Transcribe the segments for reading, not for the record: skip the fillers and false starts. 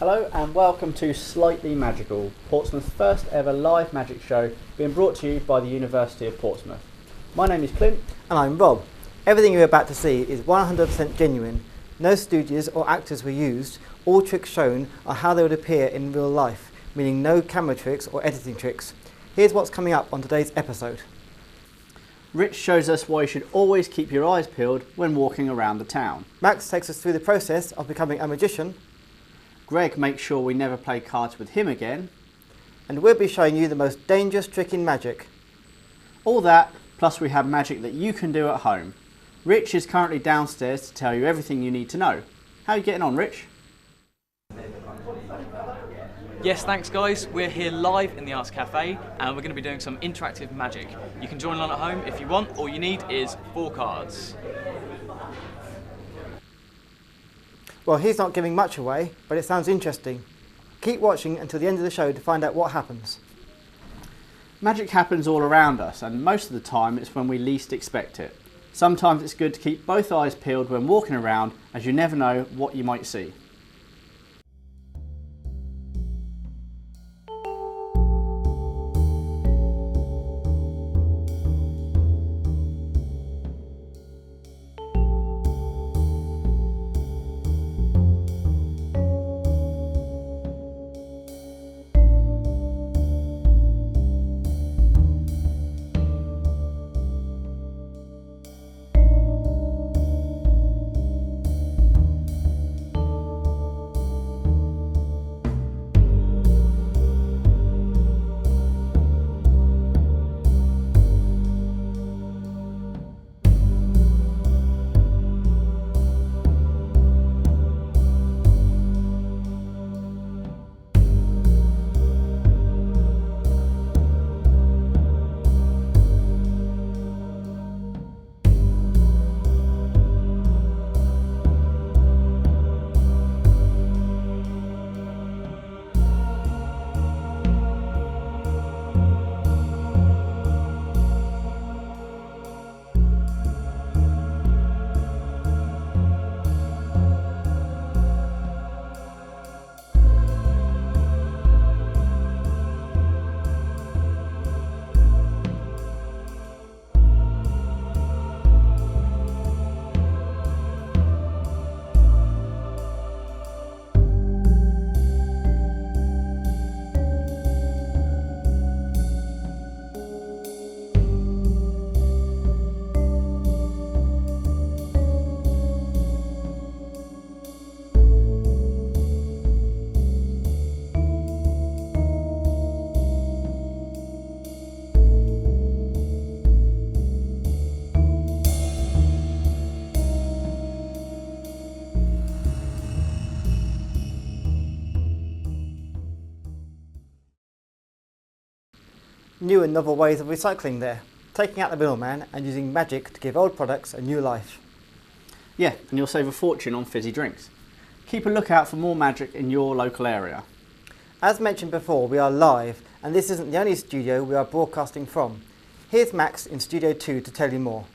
Hello and welcome to Slightly Magical, Portsmouth's first ever live magic show being brought to you by the University of Portsmouth. My name is Clint. And I'm Rob. Everything you're about to see is 100% genuine. No studios or actors were used. All tricks shown are how they would appear in real life, meaning no camera tricks or editing tricks. Here's what's coming up on today's episode. Rich shows us why you should always keep your eyes peeled when walking around the town. Max takes us through the process of becoming a magician. Greg makes sure we never play cards with him again. And we'll be showing you the most dangerous trick in magic. All that, plus we have magic that you can do at home. Rich is currently downstairs to tell you everything you need to know. How are you getting on, Rich? Yes, thanks guys. We're here live in the Arts Cafe and we're going to be doing some interactive magic. You can join along at home if you want. All you need is 4 cards. Well, he's not giving much away, but it sounds interesting. Keep watching until the end of the show to find out what happens. Magic happens all around us, and most of the time it's when we least expect it. Sometimes it's good to keep both eyes peeled when walking around, as you never know what you might see. New and novel ways of recycling there, taking out the middleman and using magic to give old products a new life. Yeah, and you'll save a fortune on fizzy drinks. Keep a lookout for more magic in your local area. As mentioned before, we are live, and this isn't the only studio we are broadcasting from. Here's Max in Studio 2 to tell you more.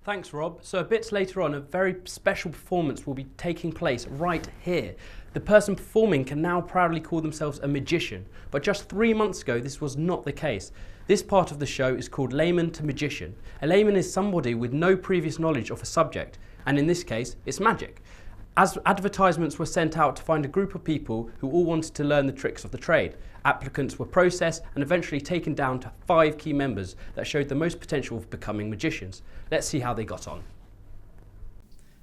Thanks, Rob. So a bit later on, a very special performance will be taking place right here. The person performing can now proudly call themselves a magician, but just 3 months ago this was not the case. This part of the show is called layman to magician. A layman is somebody with no previous knowledge of a subject, and in this case it's magic. As advertisements were sent out to find a group of people who all wanted to learn the tricks of the trade, applicants were processed and eventually taken down to 5 key members that showed the most potential of becoming magicians. Let's see how they got on.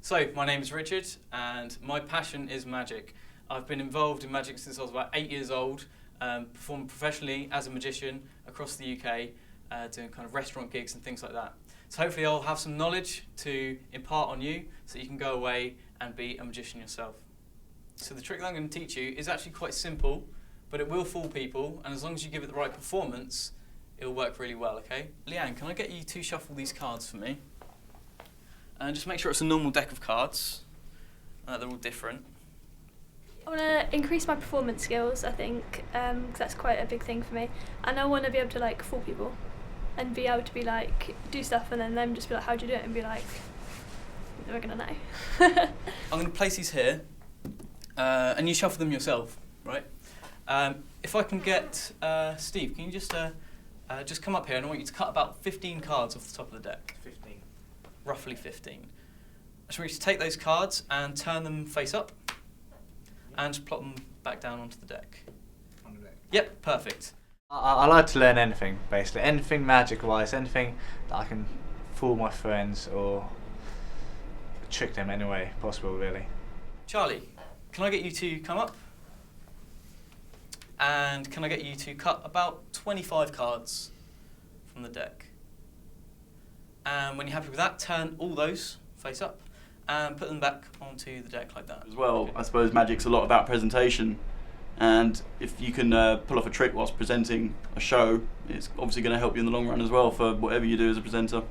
So, my name is Richard and my passion is magic. I've been involved in magic since I was about 8 years old, performed professionally as a magician across the UK, doing kind of restaurant gigs and things like that. So hopefully I'll have some knowledge to impart on you so you can go away and be a magician yourself. So the trick that I'm going to teach you is actually quite simple, but it will fool people, and as long as you give it the right performance, it'll work really well, okay? Leanne, can I get you to shuffle these cards for me? And just make sure it's a normal deck of cards. They're all different. I want to increase my performance skills, I think, 'cause that's quite a big thing for me. And I want to be able to like fool people and be able to be like, do stuff and then them just be like, how do you do it? And be like, they're going to know. I'm going to place these here. and you shuffle them yourself, right? If I can get Steve, can you just come up here, and I want you to cut about 15 cards off the top of the deck. 15. Roughly 15. I just want you to take those cards and turn them face up, and just plop them back down onto the deck. On the deck? Yep, perfect. I like to learn anything, basically. Anything magic-wise, anything that I can fool my friends or trick them any way possible, really. Charlie, can I get you to come up? And can I get you to cut about 25 cards from the deck? And when you're happy with that, turn all those face up and put them back onto the deck like that. As well, I suppose magic's a lot about presentation, and if you can pull off a trick whilst presenting a show, it's obviously going to help you in the long run as well for whatever you do as a presenter.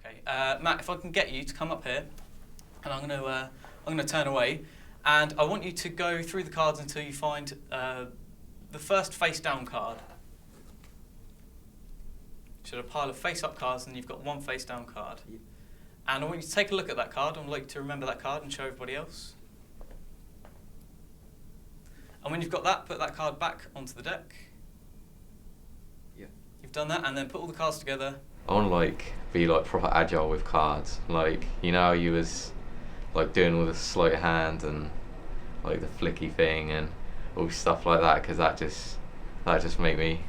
Okay, Matt, if I can get you to come up here, and I'm going to turn away, and I want you to go through the cards until you find the first face-down card. So a pile of face-up cards, and you've got one face-down card. Yep. And I want you to take a look at that card. I'd like you to remember that card and show everybody else. And when you've got that, put that card back onto the deck. Yeah. You've done that, and then put all the cards together. I want to be proper agile with cards. You know how you was doing all the sleight of hand and the flicky thing and all stuff like that, because that just make me.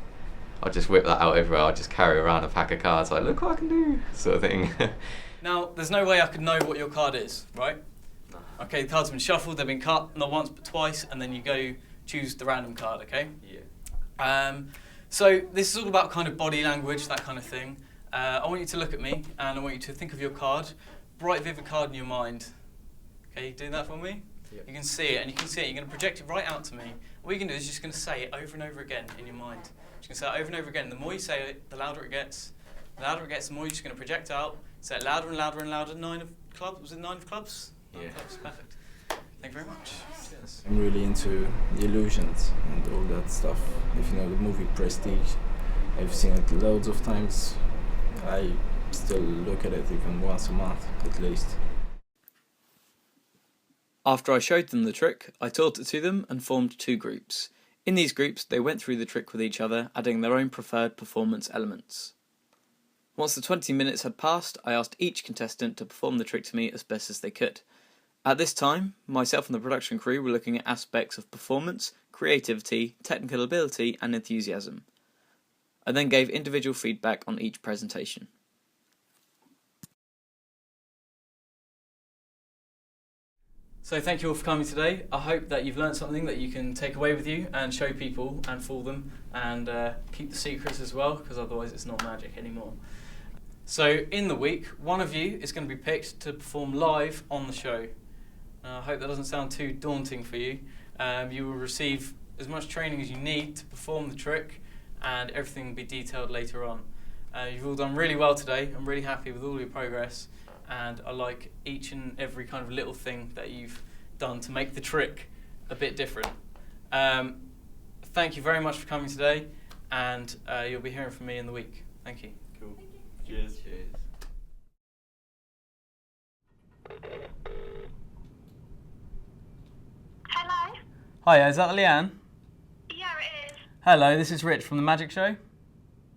I just whip that out everywhere. I just carry around a pack of cards look what I can do, sort of thing. Now, there's no way I could know what your card is, right? No. Okay, the cards have been shuffled, they've been cut, not once but twice, and then you go choose the random card, okay? Yeah. So this is all about kind of body language, that kind of thing. I want you to look at me, and I want you to think of your card, bright, vivid card in your mind. Okay, you doing that for me? Yeah. You can see it, and you can see it. You're going to project it right out to me. What you're going to do is you're just going to say it over and over again in your mind. You're going to say it over and over again. The more you say it, the louder it gets. The louder it gets, the more you're just going to project out. Say it louder and louder and louder. 9 of clubs. Was it 9 of clubs? 9 Yeah. of clubs. Perfect. Thank you very much. Yes. I'm really into the illusions and all that stuff. If you know the movie Prestige, I've seen it loads of times. I still look at it even once a month at least. After I showed them the trick, I taught it to them and formed 2 groups. In these groups, they went through the trick with each other, adding their own preferred performance elements. Once the 20 minutes had passed, I asked each contestant to perform the trick to me as best as they could. At this time, myself and the production crew were looking at aspects of performance, creativity, technical ability and enthusiasm. I then gave individual feedback on each presentation. So thank you all for coming today. I hope that you've learned something that you can take away with you and show people and fool them, and keep the secrets as well, because otherwise it's not magic anymore. So in the week, one of you is going to be picked to perform live on the show. I hope that doesn't sound too daunting for you. You will receive as much training as you need to perform the trick, and everything will be detailed later on. You've all done really well today. I'm really happy with all your progress, and I like each and every kind of little thing that you've done to make the trick a bit different. Thank you very much for coming today, and you'll be hearing from me in the week. Thank you. Cool. Cheers. Cheers. Hello? Hi, is that Leanne? Yeah, it is. Hello, this is Rich from The Magic Show.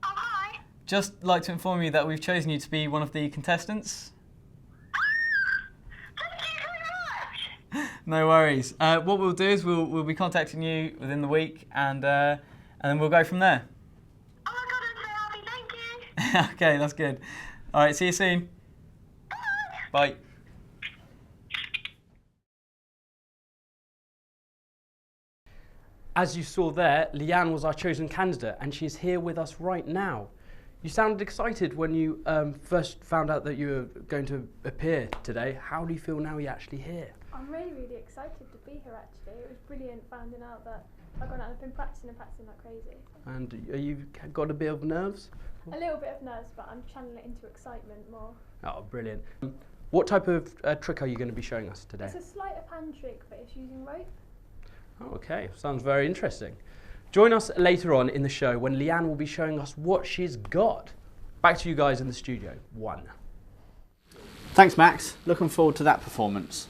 Oh, hi. Just like to inform you that we've chosen you to be one of the contestants. Thank you very much. No worries. What we'll do is we'll be contacting you within the week, and then we'll go from there. Oh my god, I'm so happy, thank you. Okay, that's good. All right, see you soon. Bye. As you saw there, Leanne was our chosen candidate, and she's here with us right now. You sounded excited when you first found out that you were going to appear today. How do you feel now you're actually here? I'm really, really excited to be here actually. It was brilliant finding out that I've gone out and been practicing like crazy. And you got a bit of nerves? A little bit of nerves, but I'm channeling it into excitement more. Oh, brilliant. What type of trick are you going to be showing us today? It's a sleight of hand trick, but it's using rope. Oh, okay, sounds very interesting. Join us later on in the show when Leanne will be showing us what she's got. Back to you guys in the studio. 1. Thanks, Max. Looking forward to that performance.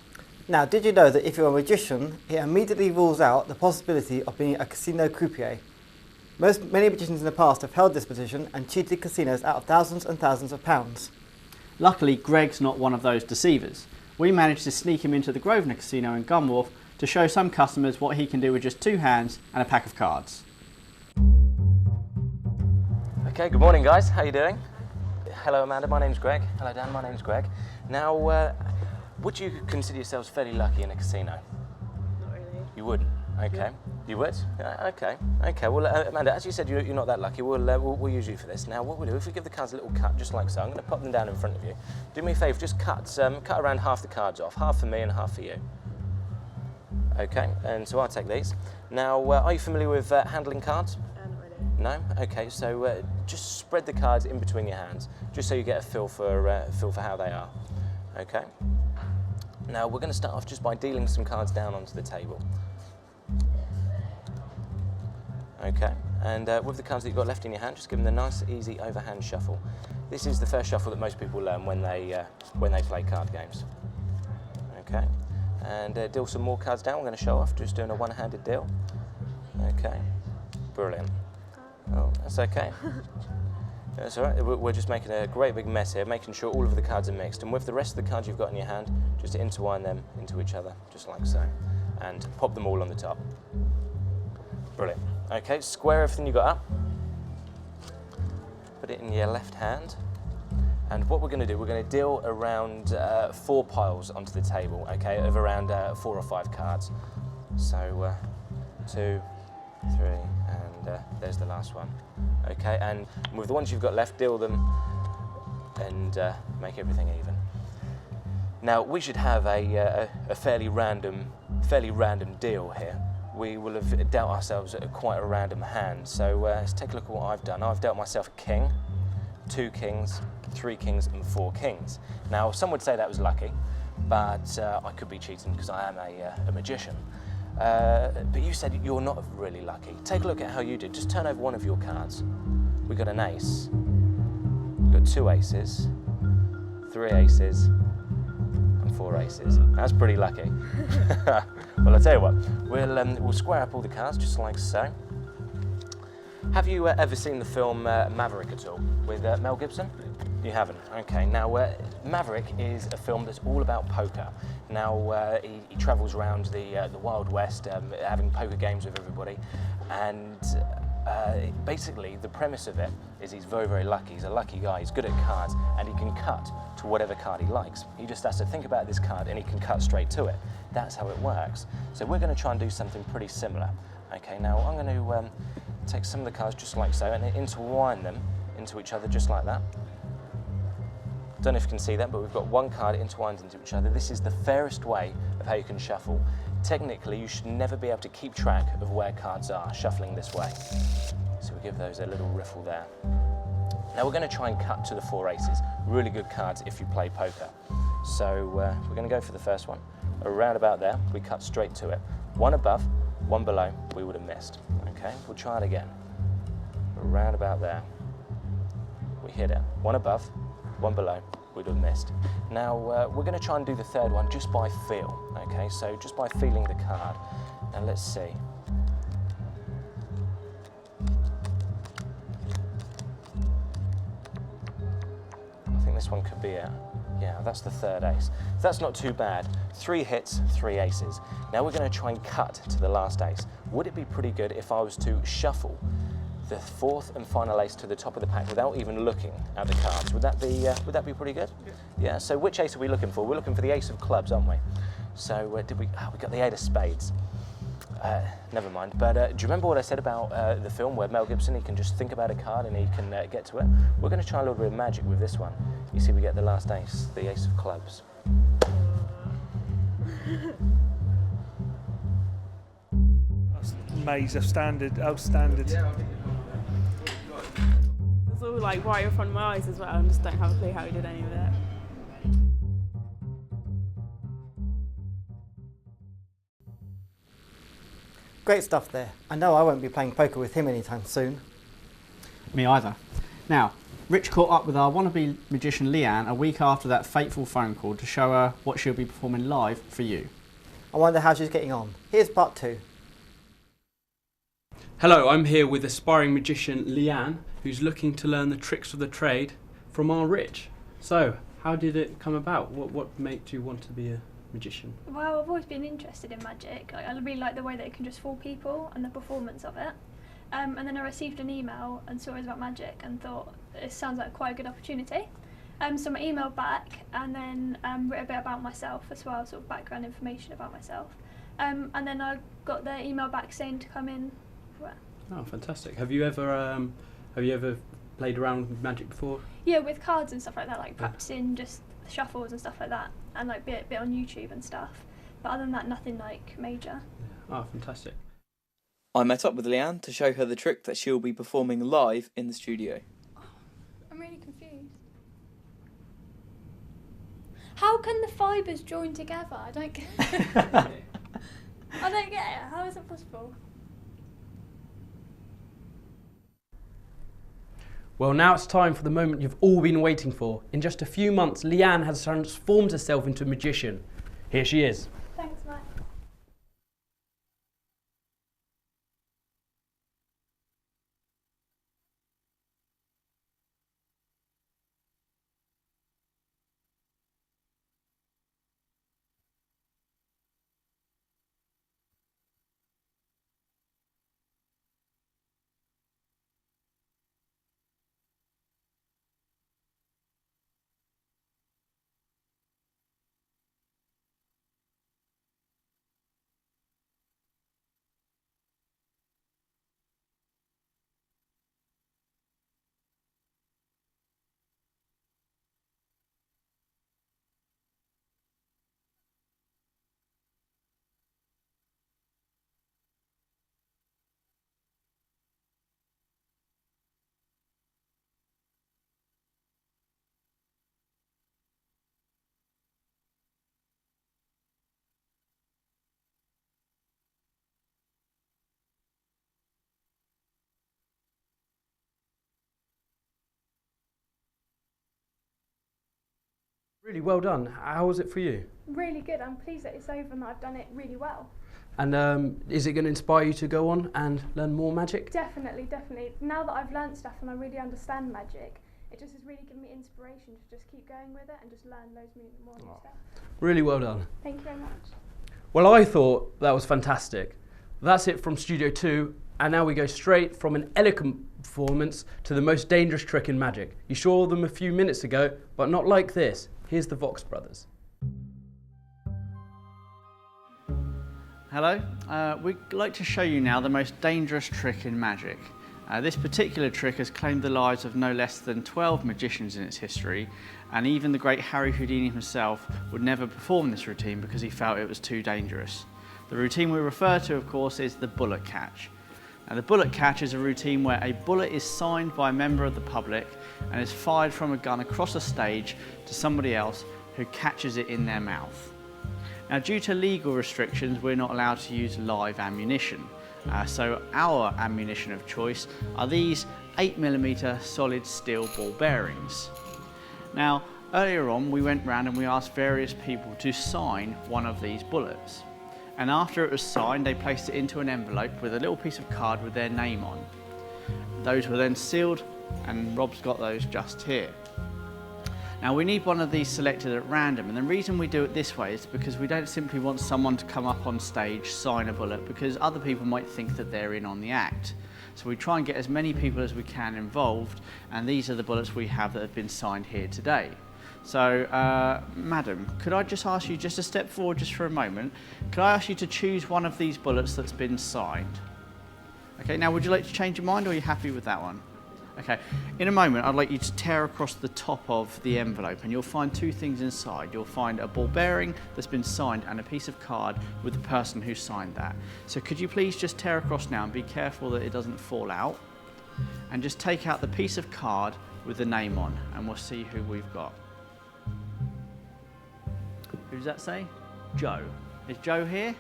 Now, did you know that if you're a magician, it immediately rules out the possibility of being a casino croupier? Many magicians in the past have held this position and cheated casinos out of thousands and thousands of pounds. Luckily, Greg's not one of those deceivers. We managed to sneak him into the Grosvenor Casino in Gunwharf to show some customers what he can do with just 2 hands and a pack of cards. Okay, good morning guys, how you doing? Hello Amanda, my name's Greg. Hello Dan, my name's Greg. Now, would you consider yourselves fairly lucky in a casino? Not really. You wouldn't? Okay. Yeah. You would? Okay. Okay, well Amanda, as you said, you're not that lucky. We'll use you for this. Now what we'll do, if we give the cards a little cut, just like so, I'm going to pop them down in front of you. Do me a favour, just cut around half the cards off, half for me and half for you. Okay, and so I'll take these. Now, are you familiar with handling cards? Not really. No? Okay, so just spread the cards in between your hands, just so you get a feel for how they are. Okay? Now, we're going to start off just by dealing some cards down onto the table. Okay, and with the cards that you've got left in your hand, just give them a nice, easy overhand shuffle. This is the first shuffle that most people learn when they play card games. Okay, and deal some more cards down. We're going to show off, just doing a one-handed deal. Okay, brilliant. Oh, that's okay. That's all right. We're just making a great big mess here, making sure all of the cards are mixed. And with the rest of the cards you've got in your hand, just intertwine them into each other, just like so. And pop them all on the top. Brilliant. Okay, square everything you got up. Put it in your left hand. And what we're going to do, we're going to deal around 4 piles onto the table, okay, of around 4 or 5 cards. So 2, 3, and there's the last one. Okay, and with the ones you've got left, deal them and make everything even. Now, we should have a fairly random deal here. We will have dealt ourselves quite a random hand. So let's take a look at what I've done. I've dealt myself a king, 2 kings, 3 kings, and 4 kings. Now, some would say that was lucky, but I could be cheating because I am a magician. But you said you're not really lucky. Take a look at how you did. Just turn over one of your cards. We got an ace. We got 2 aces, 3 aces, and 4 aces. That's pretty lucky. Well, I'll tell you what. We'll square up all the cards just like so. Have you ever seen the film Maverick at all with Mel Gibson? You haven't? Okay. Now, Maverick is a film that's all about poker. Now, he travels around the Wild West having poker games with everybody. And basically, the premise of it is he's very, very lucky. He's a lucky guy. He's good at cards. And he can cut to whatever card he likes. He just has to think about this card and he can cut straight to it. That's how it works. So we're going to try and do something pretty similar. Okay, now I'm going to take some of the cards just like so and intertwine them into each other just like that. Don't know if you can see that, but we've got one card entwined into each other. This is the fairest way of how you can shuffle. Technically, you should never be able to keep track of where cards are shuffling this way. So we give those a little riffle there. Now we're going to try and cut to the 4 aces. Really good cards if you play poker. So we're going to go for the first one. Around about there, we cut straight to it. 1 above, 1 below, we would have missed. Okay, we'll try it again. Around about there, we hit it. 1 above, 1 below, we'd have missed. Now, we're going to try and do the third one just by feel, okay? So just by feeling the card. Now, let's see. I think this one could be it. Yeah, that's the 3rd ace. That's not too bad. 3 hits, 3 aces. Now we're going to try and cut to the last ace. Would it be pretty good if I was to shuffle the 4th and final ace to the top of the pack without even looking at the cards? Would that be pretty good? Yeah. So which ace are we looking for? We're looking for the ace of clubs, aren't we? So we got the 8 of spades. Never mind. But do you remember what I said about the film where Mel Gibson, he can just think about a card and he can get to it? We're going to try a little bit of magic with this one. You see, we get the last ace, the ace of clubs. Maze of outstanding. It's all like right in front of my eyes as well. I just don't have a clue how he did any of that. Great stuff there. I know I won't be playing poker with him anytime soon. Me either. Now, Rich caught up with our wannabe magician Leanne a week after that fateful phone call to show her what she'll be performing live for you. I wonder how she's getting on. Here's part 2. Hello, I'm here with aspiring magician Leanne, who's looking to learn the tricks of the trade from our Rich. So, how did it come about? What made you want to be a magician? Well, I've always been interested in magic. I really like the way that it can just fool people and the performance of it. And then I received an email and saw it was about magic and thought it sounds like quite a good opportunity. So I emailed back and then wrote a bit about myself as well, sort of background information about myself. And then I got the email back saying to come in for it. Oh, fantastic! Have you ever played around with magic before? Yeah, with cards and stuff like that, like practicing just shuffles and stuff like that, and like bit on YouTube and stuff. But other than that, nothing like major. Yeah. Oh, fantastic! I met up with Leanne to show her the trick that she'll be performing live in the studio. I'm really confused. How can the fibres join together? I don't get it. I don't get it. How is it possible? Well, now it's time for the moment you've all been waiting for. In just a few months, Leanne has transformed herself into a magician. Here she is. Thanks, Matt. Really well done. How was it for you? Really good. I'm pleased that it's over and that I've done it really well. And is it going to inspire you to go on and learn more magic? Definitely, definitely. Now that I've learned stuff and I really understand magic, it just has really given me inspiration to just keep going with it and just learn loads more new stuff. Really well done. Thank you very much. Well, I thought that was fantastic. That's it from Studio 2, and now we go straight from an elegant performance to the most dangerous trick in magic. You saw them a few minutes ago, but not like this. Here's the Vox brothers. Hello, we'd like to show you now the most dangerous trick in magic. This particular trick has claimed the lives of no less than 12 magicians in its history, and even the great Harry Houdini himself would never perform this routine because he felt it was too dangerous. The routine we refer to, of course, is the bullet catch. Now, the bullet catch is a routine where a bullet is signed by a member of the public and is fired from a gun across a stage to somebody else who catches it in their mouth. Now, due to legal restrictions, we're not allowed to use live ammunition. So our ammunition of choice are these 8mm solid steel ball bearings. Now, earlier on, we went round and we asked various people to sign one of these bullets. And after it was signed, they placed it into an envelope with a little piece of card with their name on. Those were then sealed, and Rob's got those just here. Now, we need one of these selected at random, and the reason we do it this way is because we don't simply want someone to come up on stage, sign a bullet, because other people might think that they're in on the act. So we try and get as many people as we can involved, and these are the bullets we have that have been signed here today. So, madam, could I just ask you just to step forward just for a moment? Could I ask you to choose one of these bullets that's been signed? Okay, now would you like to change your mind, or are you happy with that one? Okay, in a moment I'd like you to tear across the top of the envelope and you'll find two things inside. You'll find a ball bearing that's been signed and a piece of card with the person who signed that. So could you please just tear across now and be careful that it doesn't fall out, and just take out the piece of card with the name on, and we'll see who we've got. Who does that say? Joe. Is Joe here?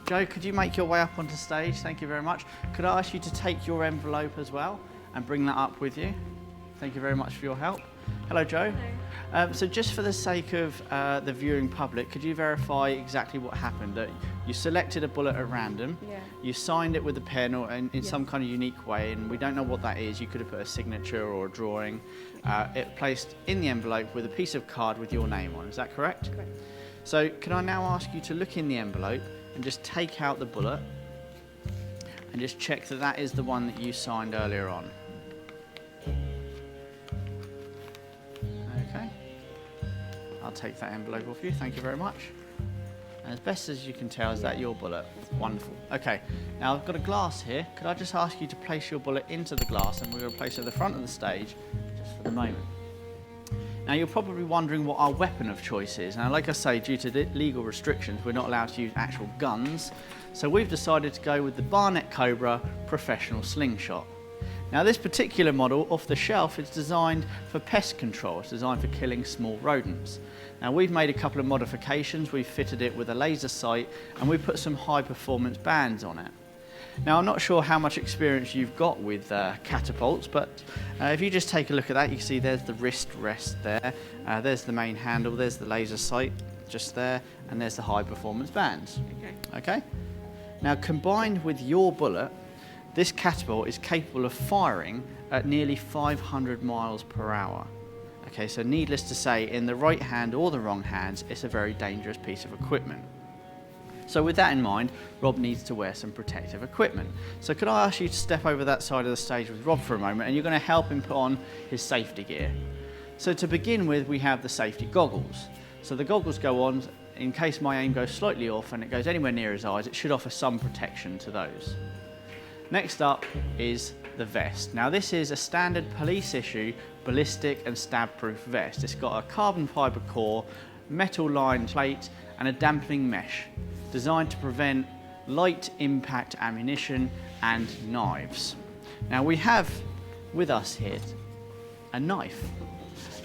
Joe, could you make your way up onto stage? Thank you very much. Could I ask you to take your envelope as well and bring that up with you? Thank you very much for your help. Hello, Joe. So just for the sake of the viewing public, could you verify exactly what happened? That you selected a bullet at random, you signed it with a pen or in some kind of unique way, and we don't know what that is. You could have put a signature or a drawing. It placed in the envelope with a piece of card with your name on. Is that correct? Correct. So can I now ask you to look in the envelope and just take out the bullet and just check that that is the one that you signed earlier on. Okay. I'll take that envelope off you. Thank you very much. And as best as you can tell, is that your bullet? Wonderful. Okay. Now I've got a glass here. Could I just ask you to place your bullet into the glass, and we're going to place it at the front of the stage just for the moment. Now you're probably wondering what our weapon of choice is. Now like I say, due to the legal restrictions, we're not allowed to use actual guns. So we've decided to go with the Barnett Cobra Professional Slingshot. Now this particular model off the shelf is designed for pest control. It's designed for killing small rodents. Now we've made a couple of modifications. We've fitted it with a laser sight and we put some high performance bands on it. Now I'm not sure how much experience you've got with catapults, but if you just take a look at that, you can see there's the wrist rest there, there's the main handle, there's the laser sight just there, and there's the high performance bands. Okay? Now combined with your bullet, this catapult is capable of firing at nearly 500 miles per hour. Okay, so needless to say, in the right hand or the wrong hands, it's a very dangerous piece of equipment. So with that in mind, Rob needs to wear some protective equipment. So could I ask you to step over that side of the stage with Rob for a moment, and you're going to help him put on his safety gear. So to begin with, we have the safety goggles. So the goggles go on in case my aim goes slightly off and it goes anywhere near his eyes. It should offer some protection to those. Next up is the vest. Now this is a standard police issue ballistic and stab proof vest. It's got a carbon fibre core, metal lined plate and a dampening mesh designed to prevent light impact ammunition and knives. Now we have with us here a knife.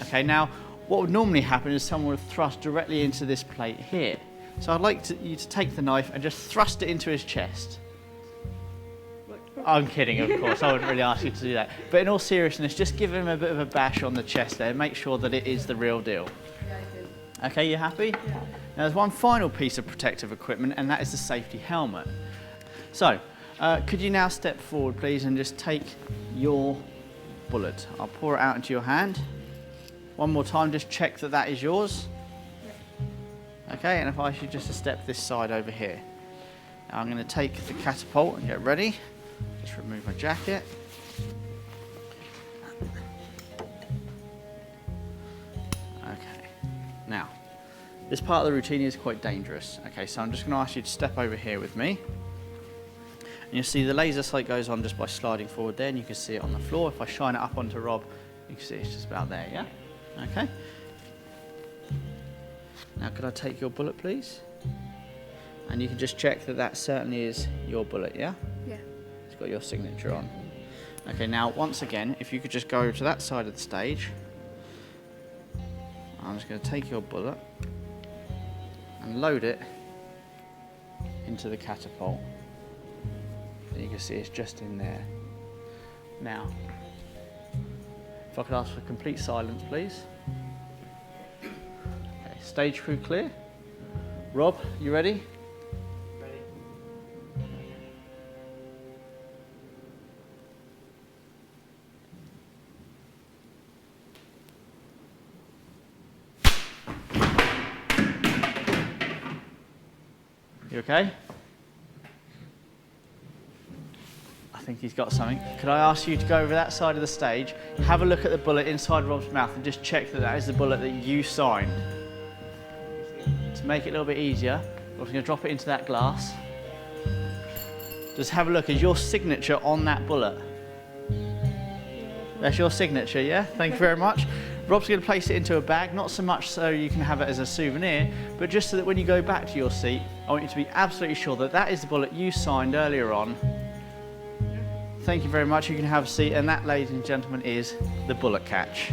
Okay, now what would normally happen is someone would thrust directly into this plate here. So I'd like you to take the knife and just thrust it into his chest. I'm kidding, of course, I wouldn't really ask you to do that. But in all seriousness, just give him a bit of a bash on the chest there, make sure that it is the real deal. Okay, you happy? Yeah. Now there's one final piece of protective equipment, and that is the safety helmet. So, could you now step forward please and just take your bullet. I'll pour it out into your hand. One more time, just check that that is yours. Okay, and if I should just step this side over here. Now I'm going to take the catapult and get ready. Just remove my jacket. Okay, now this part of the routine is quite dangerous. Okay, so I'm just going to ask you to step over here with me. And you'll see the laser sight goes on just by sliding forward there, and you can see it on the floor. If I shine it up onto Rob, you can see it's just about there, yeah? Okay. Now could I take your bullet please? And you can just check that that certainly is your bullet, yeah? Yeah. It's got your signature on. Okay, now once again, if you could just go to that side of the stage. I'm just going to take your bullet and load it into the catapult. And you can see it's just in there. Now, if I could ask for complete silence, please. Okay, stage crew clear. Rob, you ready? Ready. You okay? I think he's got something. Could I ask you to go over that side of the stage, have a look at the bullet inside Rob's mouth and just check that that is the bullet that you signed. To make it a little bit easier, Rob's going to drop it into that glass. Just have a look, is your signature on that bullet? That's your signature, yeah? Thank you very much. Rob's going to place it into a bag, not so much so you can have it as a souvenir, but just so that when you go back to your seat, I want you to be absolutely sure that that is the bullet you signed earlier on. Thank you very much. You can have a seat, and that, ladies and gentlemen, is the bullet catch.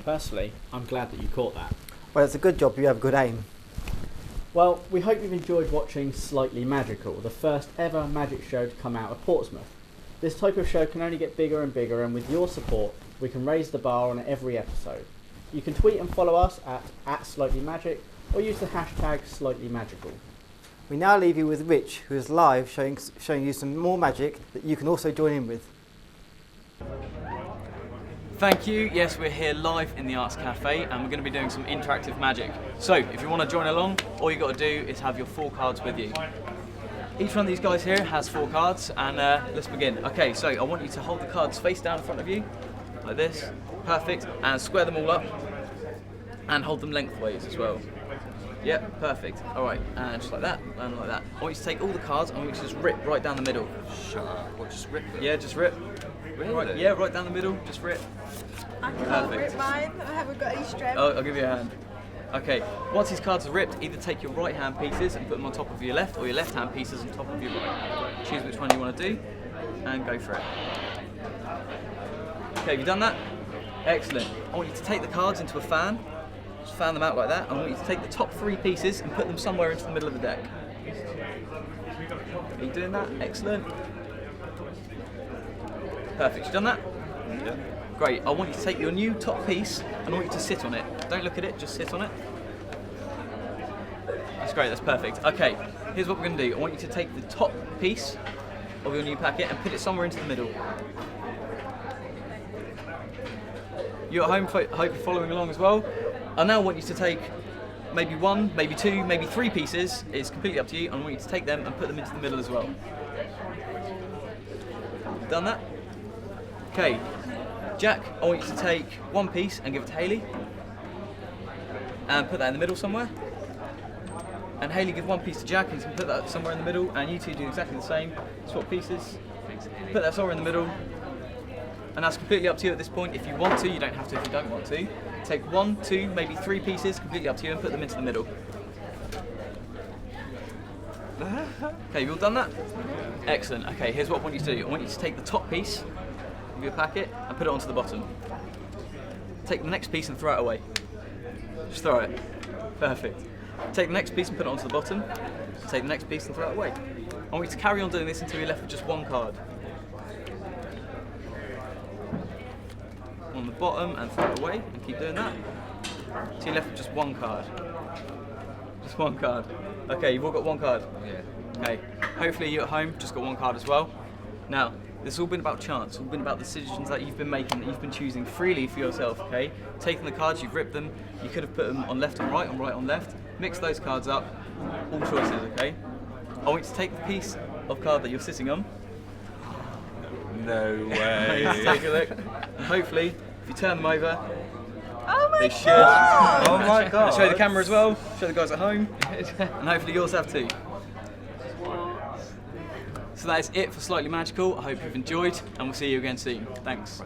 Personally, I'm glad that you caught that. Well, it's a good job you have good aim. Well, Well, we hope you've enjoyed watching Slightly Magical, the first ever magic show to come out of Portsmouth. This type of show can only get bigger and bigger, and with your support, we can raise the bar on every episode. You can tweet and follow us at Sleightly Magic, or use the hashtag Sleightly Magical. We now leave you with Rich, who is live showing you some more magic that you can also join in with. Thank you. Yes, we're here live in the Arts Cafe and we're going to be doing some interactive magic. So if you want to join along, all you got to do is have your 4 cards with you. Each one of these guys here has 4 cards and let's begin. Okay, so I want you to hold the cards face down in front of you, like this. Perfect. And square them all up and hold them lengthways as well. Yep, perfect. All right, and just like that, and like that. I want you to take all the cards and I want you to just rip right down the middle. Shut up. What, just rip them? Yeah, just rip. Really? Right, yeah, right down the middle, just rip. I can't rip mine, I haven't got any strength. I'll give you a hand. Okay, once these cards are ripped, either take your right hand pieces and put them on top of your left, or your left hand pieces on top of your right. Choose which one you want to do, and go for it. Okay, have you done that? Excellent. I want you to take the cards into a fan, just fan them out like that. I want you to take the top 3 pieces and put them somewhere into the middle of the deck. Are you doing that? Excellent. Perfect, you done that? Yeah. Great, I want you to take your new top piece and I want you to sit on it. Don't look at it, just sit on it. That's great, that's perfect. Okay, here's what we're going to do. I want you to take the top piece of your new packet and put it somewhere into the middle. You at home, hope you're following along as well. I now want you to take maybe 1, maybe 2, maybe 3 pieces. It's completely up to you. And I want you to take them and put them into the middle as well. Done that? Okay, Jack, I want you to take 1 piece and give it to Hayley. And put that in the middle somewhere. And Hayley, give 1 piece to Jack and he's going to put that somewhere in the middle. And you two do exactly the same. Swap pieces. Put that somewhere in the middle. And that's completely up to you at this point. If you want to, you don't have to if you don't want to. Take 1, 2, maybe 3 pieces, completely up to you, and put them into the middle. Okay, you all done that? Excellent. Okay, here's what I want you to do. I want you to take the top piece of your packet and put it onto the bottom. Take the next piece and throw it away. Just throw it. Perfect. Take the next piece and put it onto the bottom. Take the next piece and throw it away. I want you to carry on doing this until you're left with just 1 card. On the bottom and throw it away and keep doing that. So you're left with just 1 card. Just 1 card. Okay, you've all got 1 card? Yeah. Okay, hopefully you at home just got 1 card as well. Now, this has all been about chance, it's all been about decisions that you've been making, that you've been choosing freely for yourself, okay? Taking the cards, you've ripped them, you could have put them on left and right on left, mix those cards up, all choices, okay? I want you to take the piece of card that you're sitting on. No way. Take a look. And hopefully, if you turn them over, they should. God. Oh my God. I'll show the camera as well, show the guys at home, and hopefully yours have too. So that is it for Slightly Magical. I hope you've enjoyed, and we'll see you again soon. Thanks.